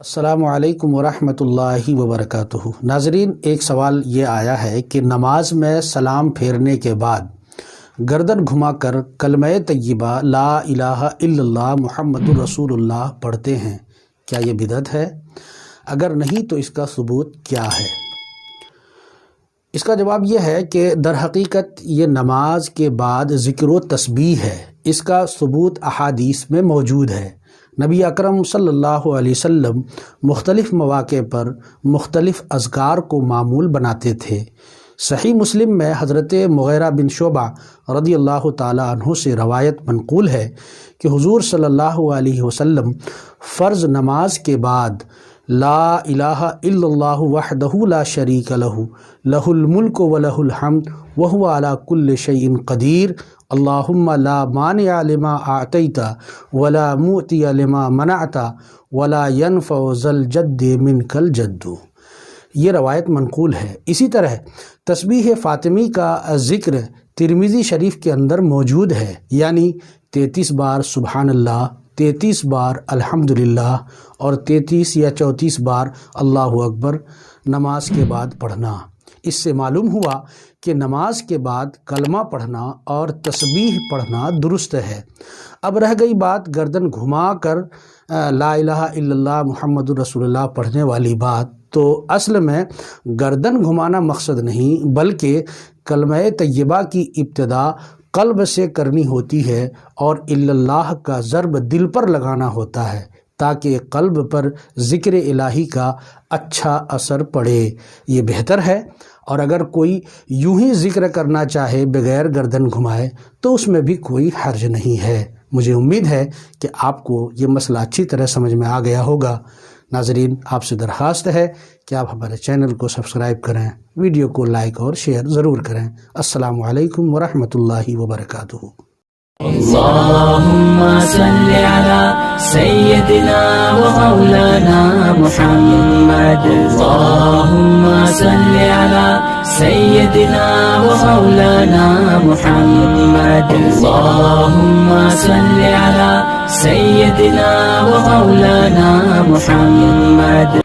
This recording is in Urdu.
السلام علیکم ورحمۃ اللہ وبرکاتہ۔ ناظرین، ایک سوال یہ آیا ہے کہ نماز میں سلام پھیرنے کے بعد گردن گھما کر کلمہ طیبہ لا الہ الا اللہ محمد الرسول اللہ پڑھتے ہیں، کیا یہ بدعت ہے؟ اگر نہیں تو اس کا ثبوت کیا ہے؟ اس کا جواب یہ ہے کہ در حقیقت یہ نماز کے بعد ذکر و تسبیح ہے۔ اس کا ثبوت احادیث میں موجود ہے۔ نبی اکرم صلی اللہ علیہ وسلم مختلف مواقع پر مختلف اذکار کو معمول بناتے تھے۔ صحیح مسلم میں حضرت مغیرہ بن شعبہ رضی اللہ تعالی عنہ سے روایت منقول ہے کہ حضور صلی اللہ علیہ وسلم فرض نماز کے بعد لا الہ الا اللہ وحدہ لا شریک لہ لہ الملک ولہ الحمد وہو علی کل شیء قدیر اللہم لا مانع لما اعطیت ولا معطی لما منعت ولا ينفع ذا الجد منک الجد۔ یہ روایت منقول ہے۔ اسی طرح تسبیح فاطمی کا ذکر ترمذی شریف کے اندر موجود ہے، یعنی 33 بار سبحان اللہ، 33 بار الحمدللہ اور 33 یا 34 بار اللہ اکبر نماز کے بعد پڑھنا۔ اس سے معلوم ہوا کہ نماز کے بعد کلمہ پڑھنا اور تسبیح پڑھنا درست ہے۔ اب رہ گئی بات گردن گھما کر لا الہ الا اللہ محمد الرسول اللہ پڑھنے والی بات، تو اصل میں گردن گھمانا مقصد نہیں، بلکہ کلمہ طیبہ کی ابتدا قلب سے کرنی ہوتی ہے اور الا اللہ کا ضرب دل پر لگانا ہوتا ہے تاکہ قلب پر ذکر الہی کا اچھا اثر پڑے۔ یہ بہتر ہے، اور اگر کوئی یوں ہی ذکر کرنا چاہے بغیر گردن گھمائے تو اس میں بھی کوئی حرج نہیں ہے۔ مجھے امید ہے کہ آپ کو یہ مسئلہ اچھی طرح سمجھ میں آ گیا ہوگا۔ ناظرین، آپ سے درخواست ہے کہ آپ ہمارے چینل کو سبسکرائب کریں، ویڈیو کو لائک اور شیئر ضرور کریں۔ السلام علیکم ورحمۃ اللہ وبرکاتہ۔ اللهم صل على سيدنا ومولانا محمد، اللهم صل على سيدنا ومولانا محمد، اللهم صل على سيدنا ومولانا محمد۔